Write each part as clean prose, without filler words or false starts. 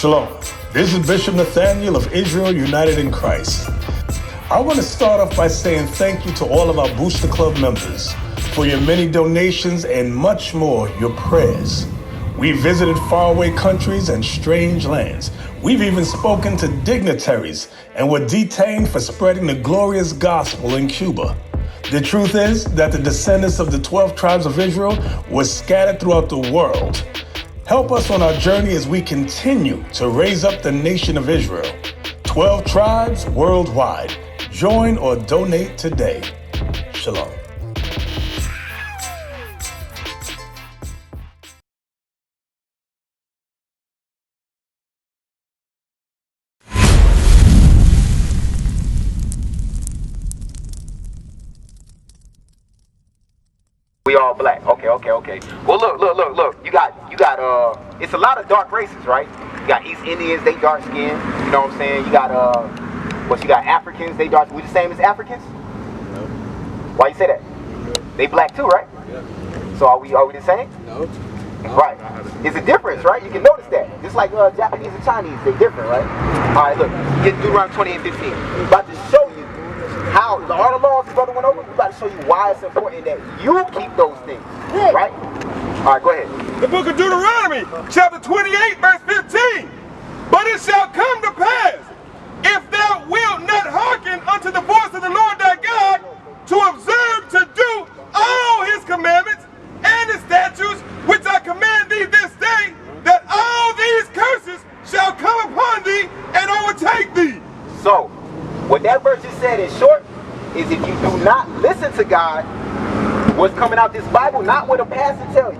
Shalom. This is Bishop Nathaniel of Israel United in Christ. I want to start off by saying thank you to all of our Booster Club members for your many donations and much more, your prayers. We visited faraway countries and strange lands. We've even spoken to dignitaries and were detained for spreading the glorious gospel in Cuba. The truth is that the descendants of the 12 tribes of Israel were scattered throughout the world. Help us on our journey as we continue to raise up the nation of Israel. 12 tribes worldwide. Join or donate today. Shalom. We all black. Okay. Well, look. You got. It's a lot of dark races, right? You got East Indians, they dark skinned. You know what I'm saying? You got you got Africans, they dark. We the same as Africans? No. Why you say that? They black too, right? Yeah. So are we the same? No. Right. It's a difference, right? You can notice that. Just like Japanese and Chinese, they're different, right? All right, look. Get Deuteronomy 28:15. I'm about to show you how all the laws the brother went over. We're about to show you why it's important that you keep those things, right? All right, go ahead. The book of Deuteronomy, chapter 28, verse 15. But it shall come to pass, if thou wilt not hearken unto the voice of the Lord thy God, to observe to do all his commandments and his statutes, which I command thee this day, that all these curses shall come upon thee and overtake thee. So, what that verse just said in short is if you do not listen to God, what's coming out this Bible, not what a pastor tell you.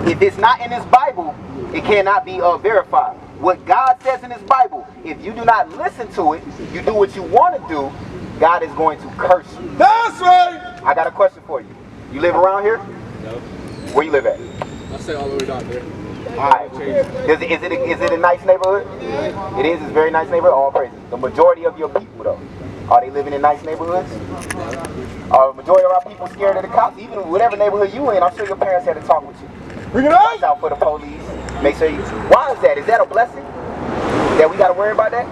If it's not in this Bible, it cannot be verified. What God says in this Bible, if you do not listen to it, you do what you want to do, God is going to curse you. That's right. I got a question for you. You live around here? No. Where you live at? I say all the way down there. Alright. Is it a nice neighborhood? Yeah. It is. It's a very nice neighborhood. All praises. The majority of your people, though, are they living in nice neighborhoods? Are the majority of our people scared of the cops? Even whatever neighborhood you in, I'm sure your parents had to talk with you. Bring it Watch out. out for the police. Make sure you. Why is that? Is that a blessing? That we got to worry about that?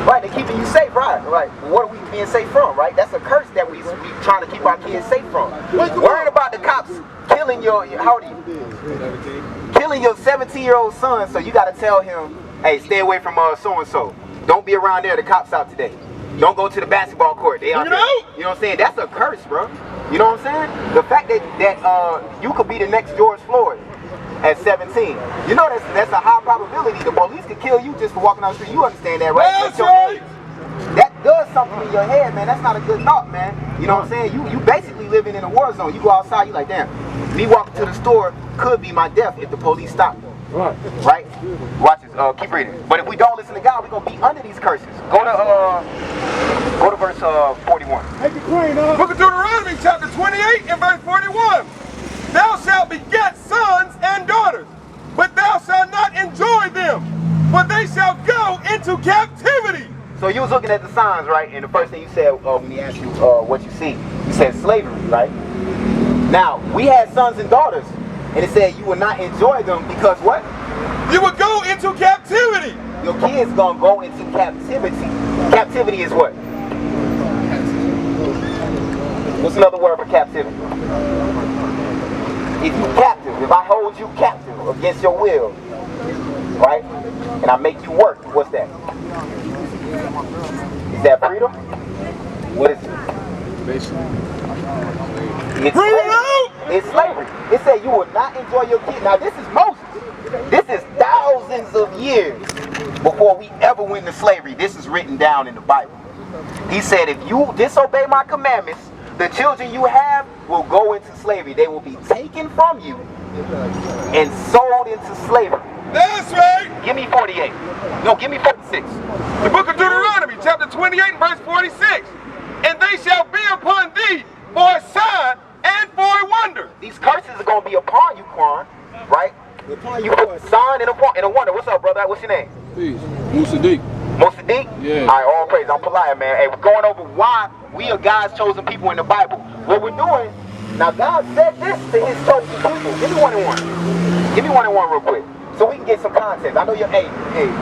Right, they're keeping you safe, right? Right. What are we being safe from, right? That's a curse that we trying to keep our kids safe from. Worrying about the cops killing your, how old are you? Killing your 17-year-old son, so you got to tell him, hey, stay away from so-and-so. Don't be around there, the cops out today. Don't go to the basketball court, they out there. You know what I'm saying? That's a curse, bro. You know what I'm saying? The fact that you could be the next George Floyd at 17. You know that's a high probability. The police could kill you just for walking down the street. You understand that, right? That's right. That does something in your head, man. That's not a good thought, man. You know what I'm saying? You basically living in a war zone. You go outside, you like, damn, me walking to the store could be my death if the police stop me. Right? Watch this. Keep reading. But if we don't listen to God, we're gonna be under these curses. Go to verse 41. Book of Deuteronomy, chapter 28 and verse 41. Thou shalt beget sons and daughters, but thou shalt not enjoy them, for they shall go into captivity. So you was looking at the signs, right? And the first thing you said when he asked you what you see, you said slavery, right? Now, we had sons and daughters, and it said you would not enjoy them because what? You would go into captivity. Your kids gonna go into captivity. Captivity is what? What's another word for captivity? If you captive, if I hold you captive against your will, right? And I make you work, what's that? Is that freedom? What is it? Basically. It's slavery. It's slavery. It said you will not enjoy your kids. Now this is Moses. This is thousands of years before we ever went into slavery. This is written down in the Bible. He said if you disobey my commandments, the children you have will go into slavery. They will be taken from you and sold into slavery. That's right. Give me 48. No, give me 46. The book of Deuteronomy, chapter 28 verse 46. And they shall be upon thee for a sign and for a wonder. These curses are going to be upon you, Quan, right? You put a sign and a wonder. What's up, brother? What's your name? Peace. Musadik. Musadik? Yeah. All right, all praise. I'm polite, man. Hey, we're going over why we are God's chosen people in the Bible. What we're doing, now God said this to his chosen people. Give me one and one. Give me one and one real quick. so we can get some context. I know you're, hey,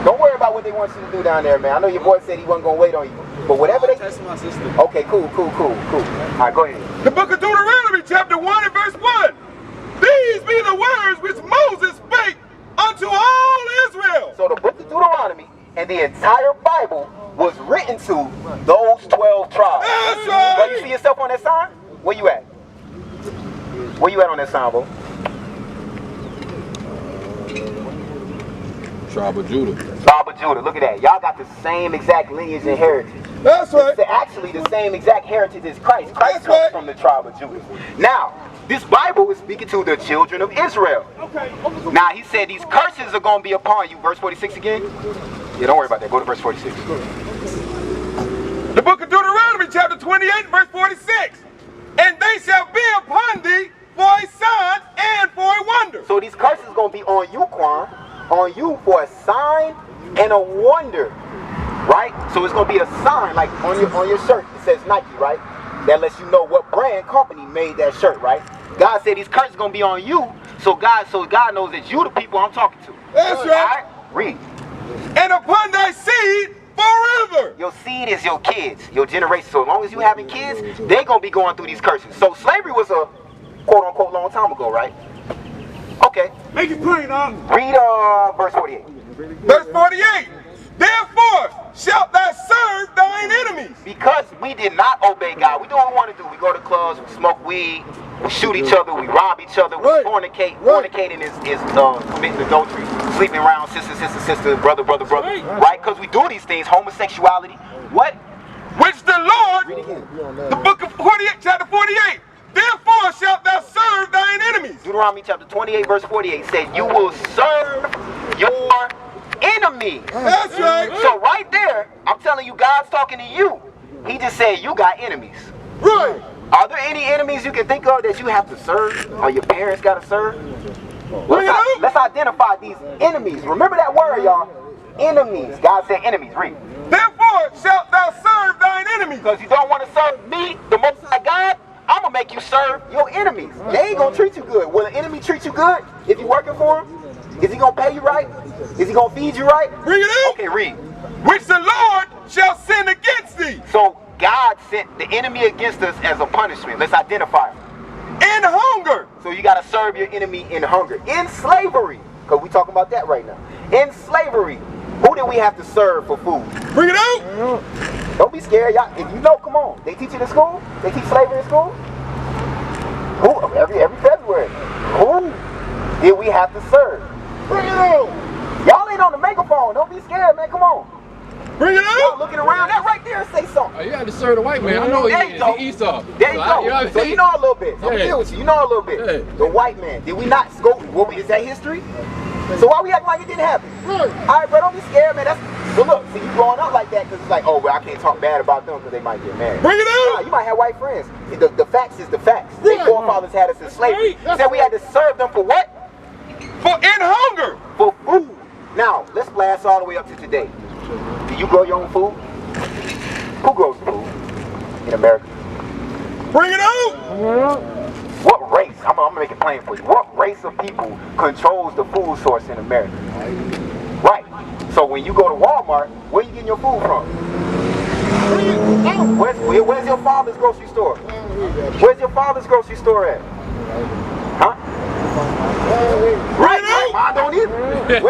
don't worry about what they want you to do down there, man. I know your boy said he wasn't going to wait on you. But whatever they... That's my sister. Okay, cool. All right, go ahead. The book of Deuteronomy, chapter 1 and verse 1. These be the words which Moses spake unto all Israel. So the book of Deuteronomy and the entire Bible was written to those 12 tribes. That's right. Bro, you see yourself on that sign? Where you at? Where you at on that sign, bro? Tribe of Judah. Tribe of Judah. Look at that. Y'all got the same exact lineage and heritage. That's right. It's actually the same exact heritage as Christ. Christ comes from the tribe of Judah. Now, this Bible is speaking to the children of Israel. Okay. Now, he said these curses are going to be upon you. Verse 46 again? Yeah, don't worry about that. Go to verse 46. The book of Deuteronomy, chapter 28, verse 46. And they shall be upon thee for a sign and for a wonder. So these curses are going to be on you, Quan, on you for a sign and a wonder, right? So it's going to be a sign, like on your shirt. It says Nike, right? That lets you know what brand company made that shirt, right? God said these curses are going to be on you, so God knows that you the people I'm talking to. That's right. All right? Read. And upon thy seed forever. Your seed is your kids, your generation. So as long as you having kids, they're going to be going through these curses. So slavery was a quote-unquote long time ago, right? Okay. Make it plain, huh? Read verse 48. Verse 48. Therefore shalt thou serve thine enemies. Because we did not obey God, we do what we want to do. We go to clubs, we smoke weed, we shoot each other, we rob each other, we fornicate. Fornicating is committing adultery, sleeping around sister, brother, right? Because we do these things, homosexuality. What? Which the Lord, Read again. the book of 48, chapter 48. Therefore shalt thou serve thine enemies. Deuteronomy chapter 28, verse 48 said, you will serve your enemy. That's right. So right there, I'm telling you, God's talking to you. He just said you got enemies. Right. Are there any enemies you can think of that you have to serve, or your parents got to serve? Let's identify these enemies. Remember that word, y'all. Enemies. God said enemies. Read. Therefore shalt thou serve thine enemies. Because you don't want to serve me, the Most High God, I'm going to make you serve your enemies. They ain't going to treat you good. Will an enemy treat you good if you're working for him? Is he going to pay you right? Is he going to feed you right? Bring it out. Okay, read. Which the Lord shall send against thee. So God sent the enemy against us as a punishment. Let's identify him. In hunger. So you got to serve your enemy in hunger. In slavery, because we talking about that right now. In slavery, who did we have to serve for food? Bring it out. Don't be scared, y'all. If you know, come on. They teach it in school? They teach slavery in school? Who? Every February. Who did we have to serve? Bring it out. Y'all ain't on the megaphone. Don't be scared, man. Come on. Bring it Y'all out. looking around that right there and say something. Oh, you had to serve the white man. I know he There you is. go. He Esau. There you go. You know what I'm So saying? you know a little bit. I'm Yeah. deal with you. You know a little bit. Yeah. The white man. Did we not go? Is that history? So why we acting like it didn't happen? Right. All right, bro. Don't be scared, man. But look, see, you growing up like that because it's like, oh, well, I can't talk bad about them because they might get mad. Bring it Nah, out. you might have white friends. The facts is the facts. Their Right. forefathers had us in slavery. That's Said we had to serve them for what? For in hunger. For food. Now, let's blast all the way up to today. Do you grow your own food? Who grows food in America? Bring it out. What race, I'm gonna make it plain for you. What race of people controls the food source in America? Right. So when you go to Walmart, where you getting your food from? Where's your father's grocery store? Where's your father's grocery store at? Huh? Right. Mine don't either.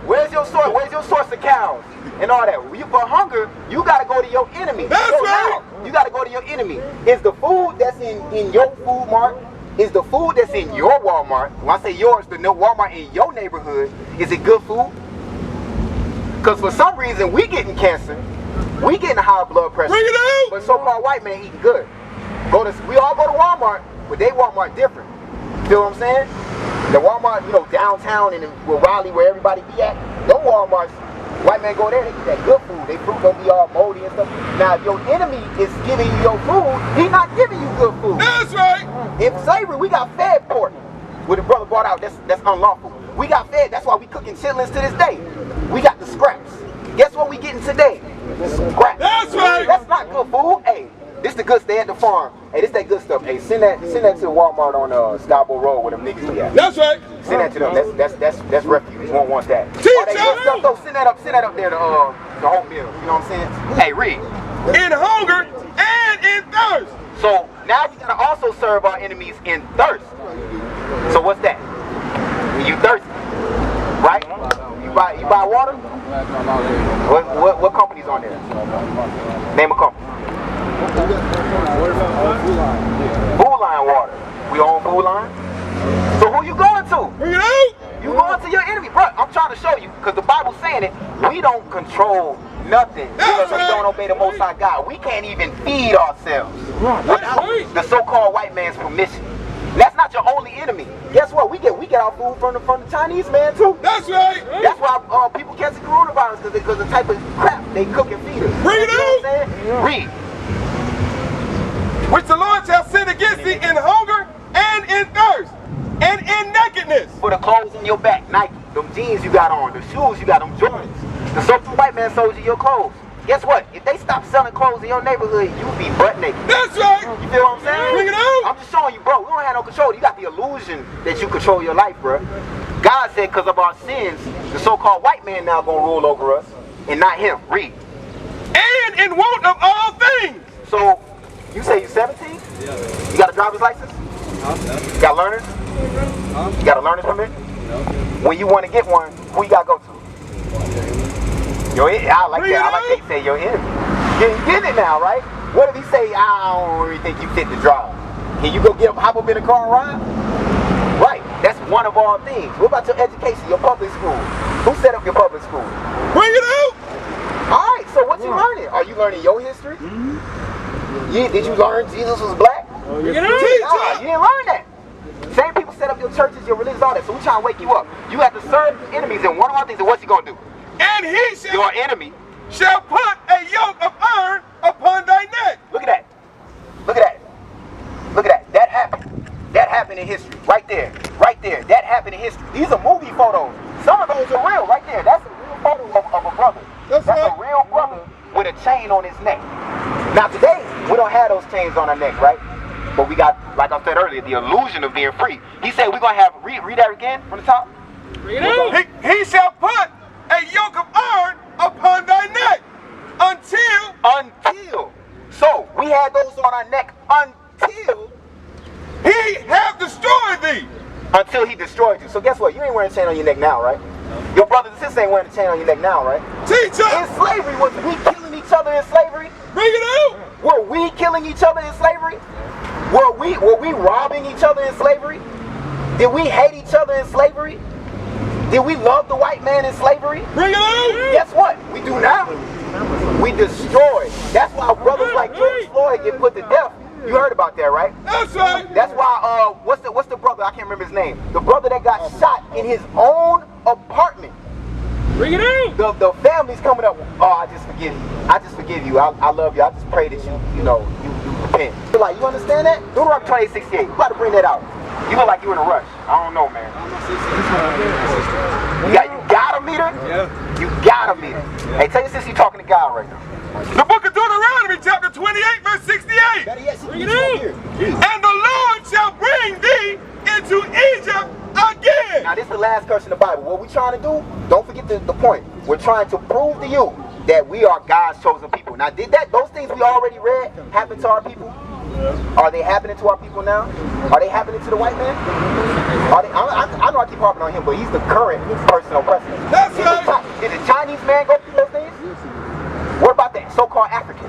Where's your source? Where's your source of cows and all that? For hunger, you gotta go to your enemy. That's right. Now, you gotta go to your enemy. Is the food that's in your food mart? Is the food that's in your Walmart? When I say yours, the Walmart in your neighborhood, is it good food? Because for some reason we getting cancer, we getting high blood pressure. Bring it out. But so-called white man eating good. We all go to Walmart, but they Walmart different. Feel what I'm saying? The Walmart, downtown and where Raleigh, where everybody be at, them Walmarts, white man go there, they get that good food. They fruit don't be all moldy and stuff. Now, if your enemy is giving you your food, he not giving you good food. That's right. In slavery, we got fed pork. What the brother brought out, that's unlawful. We got fed, that's why we cooking chitlins to this day. We got the scraps. Guess what we getting today? Scraps. That's right. That's not good food. Hey, this the good, stay at the farm. Hey, this that good stuff. Hey, send that to Walmart on Scarborough Road where them niggas be at. That's right. Send that to them. That's refuge. You won't want that. Teacher! All that good stuff, though, send that up there to the home bill. You know what I'm saying? Hey, read. In hunger and in thirst. So now we gotta also serve our enemies in thirst. So what's that? When you thirsty, right? You buy water? What company's on there? Name a company. Food Line water. We own Food Line. So who you going to? Bring it out. You going to your enemy, bro. I'm trying to show you, because the Bible's saying it. We don't control nothing because we don't obey the Most High God. We can't even feed ourselves without the so-called white man's permission. That's not your only enemy. Guess what? We get our food from the Chinese man too. That's right. That's why people catch the coronavirus, because the type of crap they cook and feed us. Bring it You know out. what I'm saying? Read. Which the Lord shall send against thee in hunger and in thirst and in nakedness. For the clothes on your back, Nike, them jeans you got on, the shoes you got, them Jordans. The so-called white man sold you your clothes. Guess what? If they stop selling clothes in your neighborhood, you be butt naked. That's right. You feel what I'm saying? Bring it out. I'm just showing you, bro. We don't have no control. You got the illusion that you control your life, bro. God said because of our sins, the so-called white man now gonna rule over us, and not him. Read. And in want of all things. So, you say you 17? Yeah. You got a driver's license? You got learners? You got a learner's permit? When you want to get one, who you gotta go to? I like that. I like that you say your enemy. You get it now, right? What if he say, I don't really think you fit the drive? Can you go get him, hop up in the car and ride? Right. That's one of our things. What about your education, your public school? Who set up your public school? Bring it out. All right. So what you learning? Are you learning your history? Did you learn Jesus was black? Bring it out. No, you didn't learn that. Same people set up your churches, your religions, all that. So we trying to wake you up. You have to serve enemies, and one of our things is what's he gonna do? And he shall, Your enemy. shall put a yoke of iron upon thy neck. Look at that. Look at that. Look at that. That happened. That happened in history. Right there. Right there. That happened in history. These are movie photos. Some of those are real. Right there. That's a real photo of a brother. That's a real brother with a chain on his neck. Now today, we don't have those chains on our neck, right? But we got, like I said earlier, the illusion of being free. He said we're going to have, read that again from the top. He shall put a yoke of iron upon thy neck Until. So, we had those on our neck until he have destroyed thee. Until he destroyed you. So guess what? You ain't wearing a chain on your neck now, right? Your brothers and sisters ain't wearing a chain on your neck now, right? Teacher. In slavery, was we killing each other in slavery? Bring it out. Were we killing each other in slavery? Were we robbing each other in slavery? Did we hate each other in slavery? Did we love the white man in slavery? Bring it out. Guess what? We do now. We destroy. That's why brothers like George Floyd get put to death. You heard about that, right? That's right. That's why, what's the brother? I can't remember his name. The brother that got shot in his own apartment. Bring it out. The family's coming up. Oh, I just forgive you. I just forgive you. I love you. I just pray that you repent. You're like, you understand that? Deuteronomy 28:68. You got to bring that out. You look like you in a rush. I don't know, man. You got a meter? Yeah. You got a meter. Yeah. Hey, tell your sister you're talking to God right now. The book of Deuteronomy, chapter 28, verse 68. And the Lord shall bring thee into Egypt again. Now, this is the last curse in the Bible. What we're trying to do, don't forget the point. We're trying to prove to you that we are God's chosen people. Now, did those things we already read happen to our people? Are they happening to our people now? Are they happening to the white man? I know I keep harping on him, but he's the current person oppressing us. That's right. Did the Chinese man go through those things? What about the so-called African?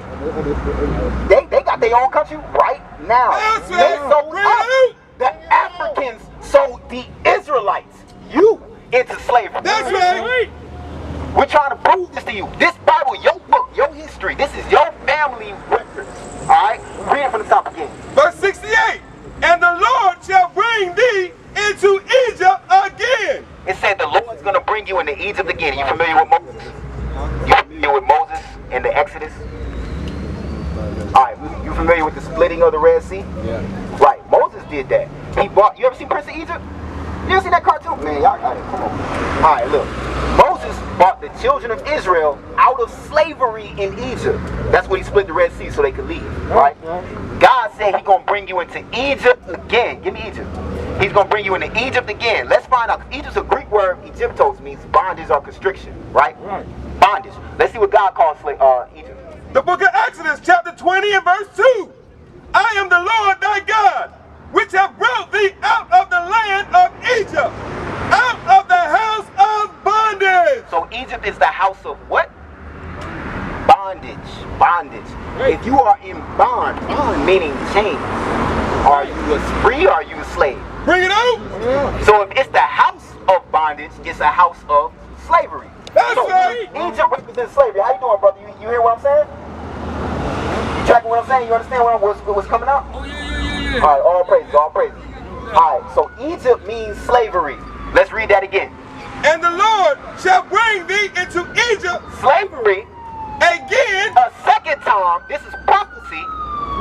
They got their own country right now. That's they right. sold us. The Africans sold the Israelites, you, into slavery. That's right. We're trying to prove this to you. This Bible, your book, your history, this is your family record. Alright? Read it from the top again. Verse 68. And the Lord shall bring thee into Egypt again. It said the Lord's going to bring you into Egypt again. Are you familiar with Moses? You familiar with Moses and the Exodus? Alright, you familiar with the splitting of the Red Sea? Yeah. Right, Moses did that. You ever seen Prince of Egypt? You ever seen that cartoon? Man, y'all got it. Come on. Alright, look. Moses brought the children of Israel out of slavery in Egypt. That's when he split the Red Sea so they could leave, right? God said he's going to bring you into Egypt again. Give me Egypt. He's going to bring you into Egypt again. Let's find out. Egypt's a Greek word. Egyptos means bondage or constriction, right? Bondage. Let's see what God calls Egypt. The book of Exodus, chapter 20 and verse 2. I am the Lord thy God, which have brought thee out of the land of Egypt, out of the house of bondage. So Egypt is the house of what? Bondage. Bondage. If you are in bond meaning chains, are you a free or are you a slave? Bring it out. So if it's the house of bondage, it's a house of slavery. That's so right. Egypt represents slavery. How you doing, brother? You hear what I'm saying? You tracking what I'm saying? You understand what's coming out? Oh, yeah. All right, all praises, all praises. All right, so Egypt means slavery. Let's read that again. And the Lord shall bring thee into Egypt Slavery again a second time. This is prophecy.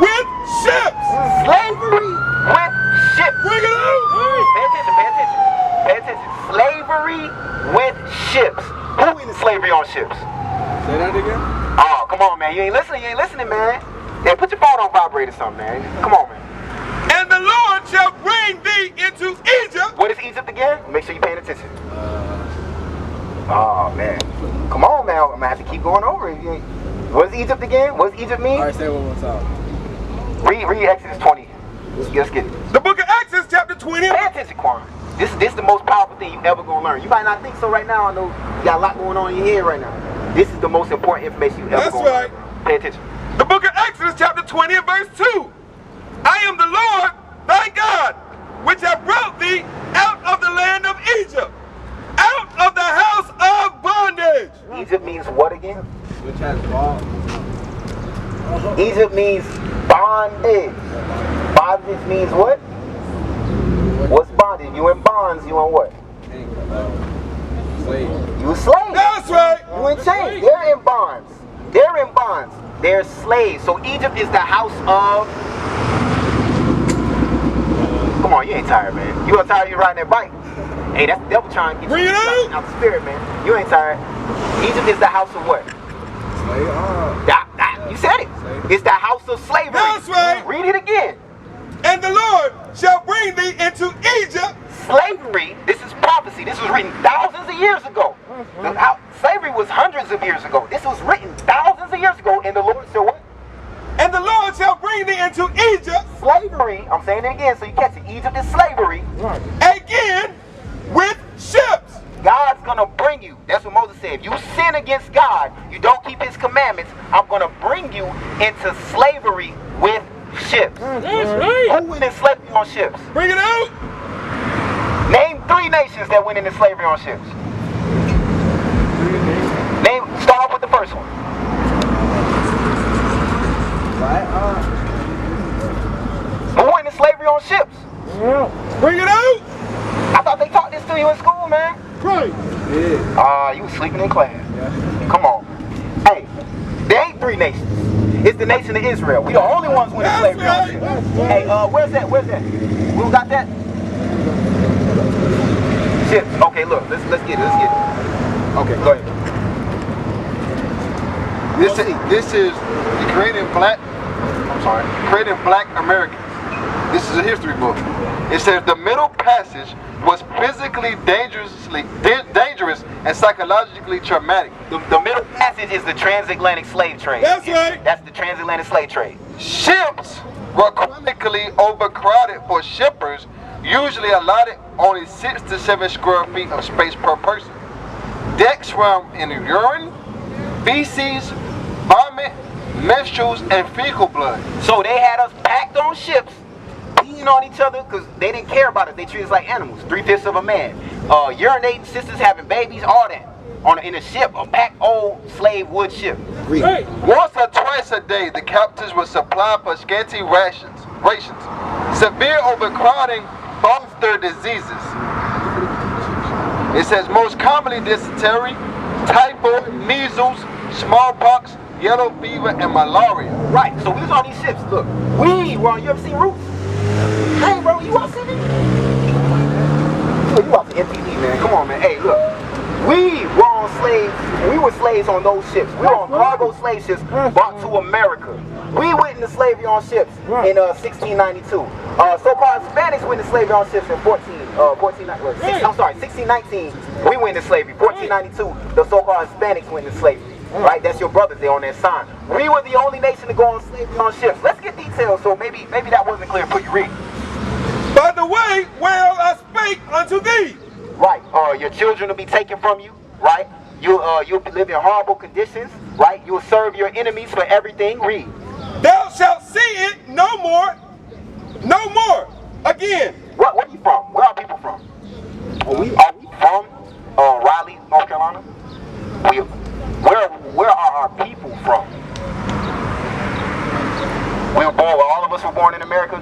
with ships. Slavery with ships. Bring it out. Pay attention, pay attention. Pay attention. Slavery with ships. Who in slavery on ships? Say that again? Oh, come on, man. You ain't listening, man. Yeah, put your phone on vibrate or something, man. Come on, man. And the Lord shall bring thee into Egypt. What is Egypt again? Make sure you're paying attention. Oh, man. Come on, man. I'm going to have to keep going over it. What is Egypt again? What does Egypt mean? All right, say it one more time. Read Exodus 20. Let's get it. The book of Exodus chapter 20. Pay attention, Quan. This is the most powerful thing you ever going to learn. You might not think so right now. I know you got a lot going on in your head right now. This is the most important information you ever going to learn. Pay attention. The book of Exodus chapter 20 and verse 2. I am the Lord thy God, which have brought thee out of the land of Egypt, out of the house of bondage. Egypt means what again? Which has ball. Egypt means bondage. Bondage means what? What's bondage? You in bonds, you in what? Slave. You a slave. That's right. You in chains. They're in bonds. They're in bonds. They're slaves. So Egypt is the house of... Come on, you ain't tired, man. You ain't tired, you riding that bike. Hey, that's the devil trying to get Bring you it out. out the spirit, man. You ain't tired. Egypt is the house of what? Slave. You said it. It's the house of slavery. That's right. Read it again. And the Lord shall bring thee into Egypt. Slavery, this is prophecy. This was written thousands of years ago. Slavery was hundreds of years ago. This was written thousands of years ago. And the Lord said what? And the Lord shall bring thee into Egypt. Slavery. I'm saying it again so you catch it. Egypt is slavery. Again with ships. God's going to bring you. That's what Moses said. If you sin against God, you don't keep his commandments, I'm going to bring you into slavery with ships. That's right. Who went in slavery on ships? Bring it out. Name 3 nations that went into slavery on ships. Start off with the first one. Who went into slavery on ships? Bring it out. I thought they taught this to you in school, man. Right. You was sleeping in class. Come on. Hey, there ain't 3 nations. It's the nation of Israel. We the only ones who went into slavery on ships. Hey, where's that? We don't got that? Ships. Okay, look, let's get it. Okay, go ahead. This is creating black Americans. This is a history book. It says the Middle Passage was physically dangerous and psychologically traumatic. The Middle Passage is the Transatlantic slave trade. That's right. That's the Transatlantic slave trade. Ships were chronically overcrowded for shippers, usually allotted only 6 to 7 square feet of space per person. Decks swam in urine, feces, vomit, menstruals, and fecal blood. So they had us packed on ships, peeing on each other because they didn't care about us. They treated us like animals, 3/5 of a man. Urinating, sisters having babies, all that. In a ship, a packed old slave wood ship. Right. Once or twice a day, the captives were supplied for scanty rations. Severe overcrowding fostered diseases. It says most commonly dysentery, typhoid, measles, smallpox, yellow fever, and malaria. Right, so we was on these ships. Look, you ever seen Roots? Hey, bro, you watch TV? Look, you watch MTV, man. Come on, man. Hey, look. We were slaves on those ships. We were on cargo slave ships brought to America. We went into slavery on ships in 1692. So-called Hispanics went into slavery on ships in 1619. We went into slavery. 1492, the so-called Hispanics went into slavery. Right? That's your brothers there on that sign. We were the only nation to go on slavery on ships. Let's get details, so maybe that wasn't clear for you. Read. By the way, whereof I spake unto thee. Right. Your children will be taken from you. Right. You'll live in horrible conditions. Right. You'll serve your enemies for everything. Read. Thou shalt see it no more. No more. Again. Where are you from? Where are people from? Are we from Raleigh, North Carolina? Where are our people from? We were born. All of us were born in America.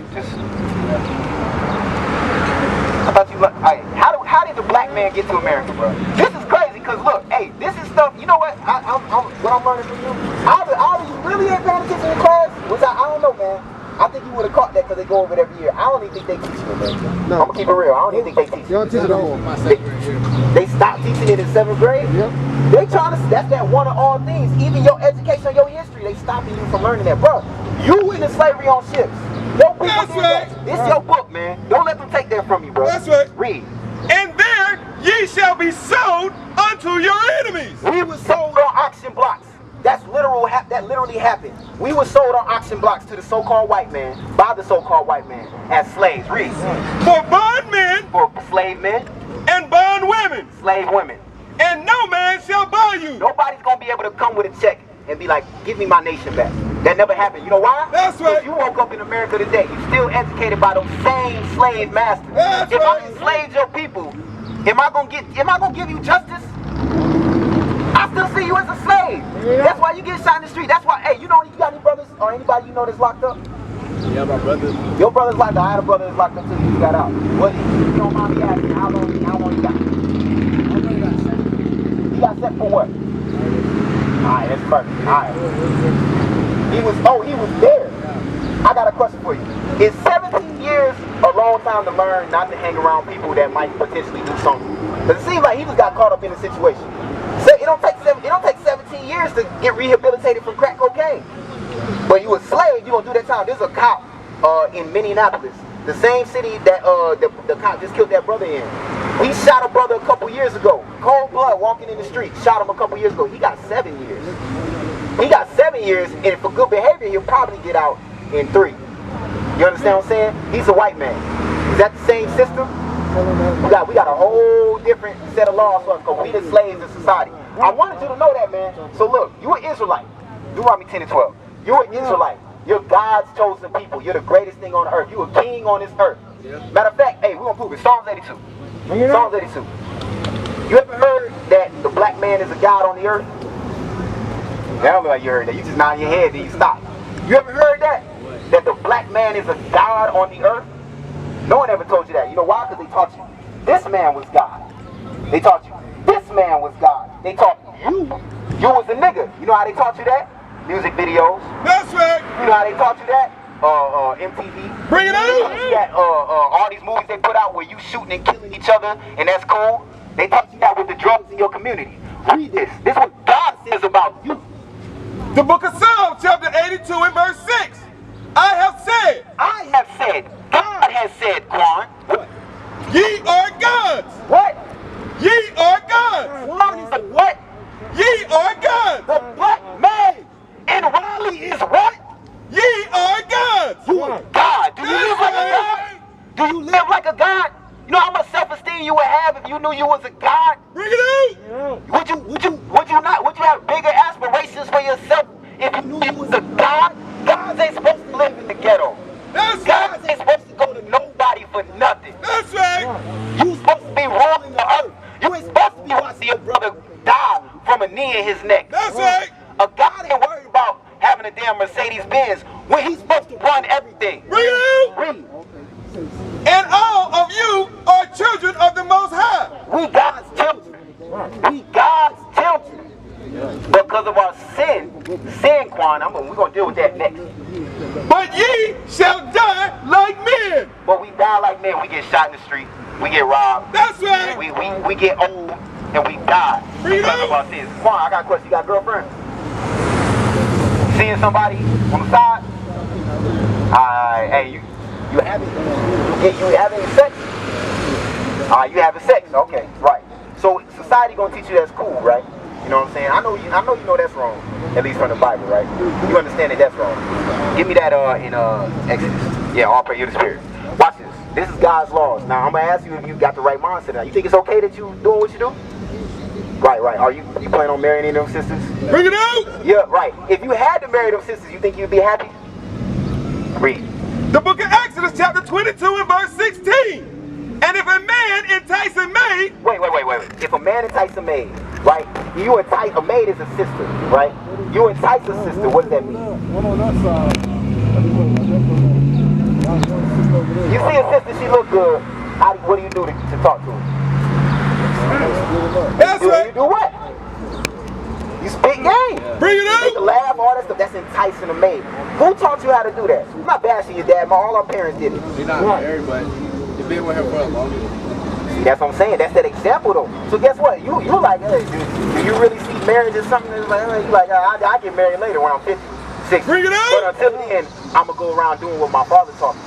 I thought you. How did the black man get to America, bro? This is crazy. Cause look, hey, this is stuff. You know what? What I'm learning from you. Either you really ain't paying attention in class, which I don't know, man. I think you would have caught that because they go over it every year. I don't even think they teach it, man. No. I'm gonna keep it real. I don't even think they teach it. You don't teach it no more. They stopped teaching it in 7th grade. Yep. They trying to. That's that one of all things. Even your education, your history, they stopping you from learning that, bro. You went into slavery on ships. Your people That's did right. that. It's your book, man. Don't let them take that from you, bro. That's right. Read. And there ye shall be sold unto your enemies. We were sold on auction blocks. That's literal. That literally happened. We were sold on auction blocks to the so-called white man, by the so-called white man, as slaves. Read. For bondmen. For slave men. And bond women. Slave women. And no man shall buy you. Nobody's gonna be able to come with a check and be like, give me my nation back. That never happened. You know why? That's right. If you woke up in America today, you're still educated by those same slave masters. That's if right. I enslaved your people, am I gonna give you justice? I still see you as a slave. Yeah. That's why you get shot in the street. That's why, hey, you got any brothers or anybody you know that's locked up? Yeah, my brother. Your brother's locked up. I had a brother that's locked up too. He got out. What? You don't mind me asking, how long he got? He got set for what? Alright, that's perfect. Alright. He was there. I got a question for you. Is 17 years a long time to learn not to hang around people that might potentially do something? Because it seems like he just got caught up in a situation. So it don't take 17 years to get rehabilitated from crack cocaine. But you a slave, you gonna do that time. There's a cop in Minneapolis, the same city that the cop just killed that brother in. He shot a brother a couple years ago. Cold blood, walking in the street. Shot him a couple years ago. He got 7 years. He got 7 years, and for good behavior, he'll probably get out in 3. You understand what I'm saying? He's a white man. Is that the same system? We got a whole different set of laws for us because we the slaves in society. I wanted you to know that, man. So look, you're an Israelite. Deuteronomy 10 and 12. You're an Israelite. You're God's chosen people. You're the greatest thing on earth. You're a king on this earth. Matter of fact, hey, we're going to prove it. Psalms 82. Psalms 82. You ever heard that the black man is a god on the earth? I don't know how you heard that. You just nod your head and you stop. You ever heard that? That the black man is a god on the earth? No one ever told you that. You know why? Because they taught you this man was God. They taught you this man was God. They taught you was a nigga. You know how they taught you that? Music videos. That's right. You know how they taught you that? MTV. Bring it on. That, all these movies they put out where you shooting and killing each other, and that's cool. They taught you that with the drugs in your community. Read this. This is what God says about you. The book of Psalms, chapter 82 and verse 6. I have said, God has said, Quan, what? Ye are gods. What? Ye are gods. Quan is a what? Ye are gods. The black man in Raleigh is what? Ye are gods. You are God. Do you live like a God? Do you live like a God? You know how much self-esteem you would have if you knew you was a God? Bring it out. Would you have bigger aspirations for yourself if you knew you was a God? Gods ain't supposed to live in the ghetto. That's Gods right. ain't supposed to go to nobody for nothing. That's right. You supposed to be ruling the earth. You ain't supposed to be watching your brother die from a knee in his neck. That's right. A God ain't worried about having a damn Mercedes-Benz when he's supposed to run everything. Bring it out. Read. And all of you are children of the Most High. We God's children. We God's children. Because of our sin, Quan, we're going to deal with that next. But ye shall die like men. But we die like men. We get shot in the street. We get robbed. That's right. We get old and we die because of our sins. Quan, I got a question. You got a girlfriend? seeing somebody on the side? Hey, you having sex? You having sex? Okay, right. So society gonna teach you that's cool, right? You know what I'm saying? I know you know that's wrong, at least from the Bible, right? You understand that that's wrong. Give me that in Exodus. Yeah, all praise you the Spirit. Watch this. This is God's laws. Now I'm gonna ask you if you got the right mindset now. You think it's okay that you doing what you do? Right. Are you planning on marrying any of them sisters? Bring it out! Yeah, right. If you had to marry them sisters, you think you'd be happy? Read. The book of Exodus, chapter 22 and verse 16. And if a man entice a maid... Wait. If a man entice a maid, right? You entice, a maid is a sister, right? You entice a sister, what does that mean? You see a sister, she look good. What do you do to talk to her? That's right. You do what? You spit game. Bring it Make out! a laugh, all that stuff. That's enticing a maid. Who taught you how to do that? I'm not bashing your dad, all our parents did it. You're not married, but you've been with her for a long time. That's what I'm saying. That's that example though. So guess what? You like, hey, do you really see marriage as something that's like, you like, I get married later when I'm 50, 60. Bring it out! But until then, I'm gonna go around doing what my father taught me.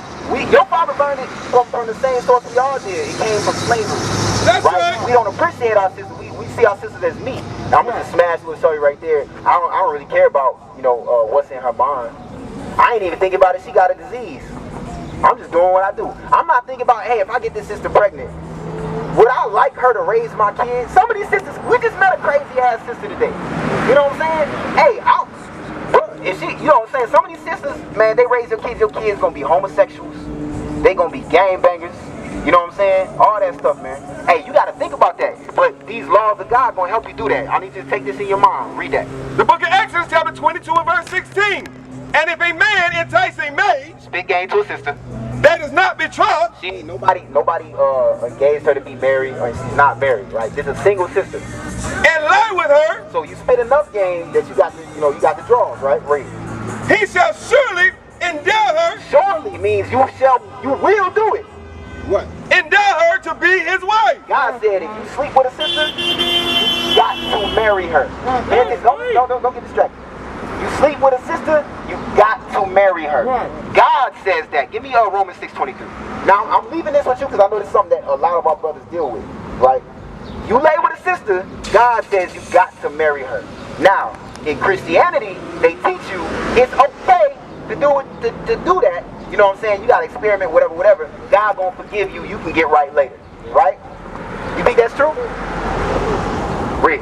Your father learned it from the same source we all did. It came from slavery. That's right. We don't appreciate our sisters. We see our sisters as meat. Now, I'm gonna just smash you and show you right there. I don't really care about what's in her mind. I ain't even thinking about it. She got a disease. I'm just doing what I do. I'm not thinking about, hey, if I get this sister pregnant, would I like her to raise my kids? Some of these sisters, we just met a crazy ass sister today. You know what I'm saying? Hey, if she, you know what I'm saying? Some of these sisters, man, they raise your kids gonna be homosexuals. They gonna be gangbangers. You know what I'm saying? All that stuff, man. Hey, you gotta think about that. But these laws of God gonna help you do that. I need you to take this in your mind. Read that. The book of Exodus, chapter 22 and verse 16. And if a man entice a maid, spit game to a sister, that is not betrothed, nobody engaged her to be married, or she's not married, right? This is a single sister. and lie with her, So you spit enough game that you got the draws, right? Read. he shall surely endow her, Surely means you will do it. What? endow her to be his wife. God said if you sleep with a sister, you got to marry her. Man, don't get distracted. You sleep with a sister, you got to marry her. God says that. Give me Romans 6:23. Now I'm leaving this with you because I know this is something that a lot of our brothers deal with, right? You lay with a sister, God says you got to marry her. Now, in Christianity, they teach you it's okay to do that. You know what I'm saying? You gotta experiment, whatever. God gonna forgive you. You can get right later, right? You think that's true? Read.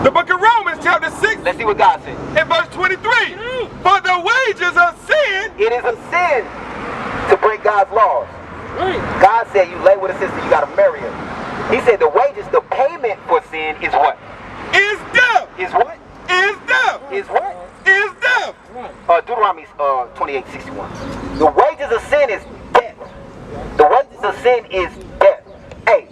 The book of Romans, chapter 6, Let's see what God said. and verse 23. For the wages of sin, It is a sin to break God's laws. God said you lay with a sister, you gotta marry her. He said the wages, the payment for sin is what? is death. Is what? Is death. Is what? Is death. Deuteronomy 28:61. The wages of sin is death. The wages of sin is death. Hey,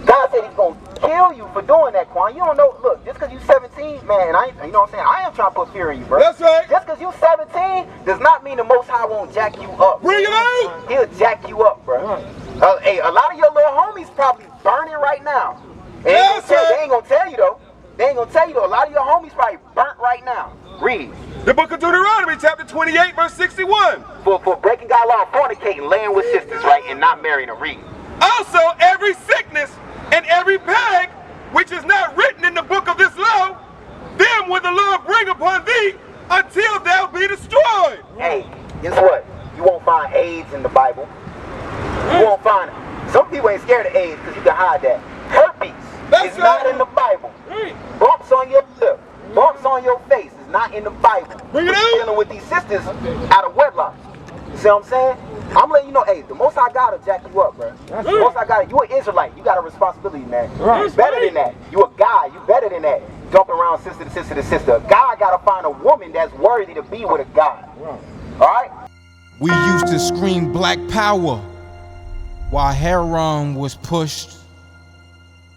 God said he's going to kill you for doing that, Quan. You don't know. Look, just because you're 17, man, you know what I'm saying? I am trying to put fear in you, bro. That's right. Just because you're 17 does not mean the Most High won't jack you up. Bring it out. He'll jack you up, bro. Hey, a lot of your little homies probably burning right now. They ain't gonna tell you though. They ain't gonna tell you though. A lot of your homies probably burnt right now. Read. The book of Deuteronomy, chapter 28, verse 61. For breaking God's law, fornicating, laying with sisters, right, and not marrying them. Read. Also, every sickness and every plague which is not written in the book of this law, them will the Lord bring upon thee until thou be destroyed. Hey, guess what? You won't find AIDS in the Bible. You won't find it. Some people ain't scared of AIDS because you can hide that. Herpes is not in the Bible. Bumps on your lip, bumps on your face is not in the Bible. Bring it We're out. dealing with these sisters out of wedlock. You see what I'm saying? I'm letting you know, hey, the Most High God will jack you up, bro. The Most High God, you an Israelite. You got a responsibility, man. You better than that. You a guy. You better than that. Jumping around sister to sister to sister. God got to find a woman that's worthy to be with a God. All right? We used to scream black power while Heron was pushed.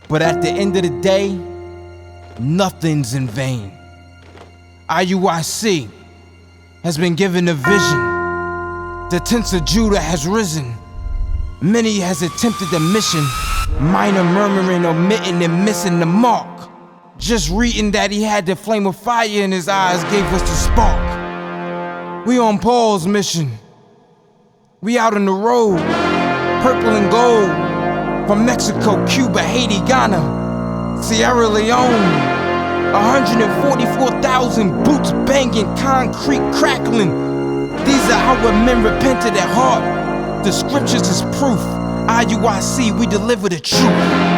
But at the end of the day, nothing's in vain. IUIC has been given a vision. The tents of Judah has risen. Many has attempted the mission. Minor murmuring, omitting, and missing the mark. Just reading that he had the flame of fire in his eyes gave us the spark. We on Paul's mission. We out on the road, purple and gold, from Mexico, Cuba, Haiti, Ghana, Sierra Leone. 144,000 boots banging, concrete crackling. These are our men repented at heart. The scriptures is proof. IUIC, we deliver the truth.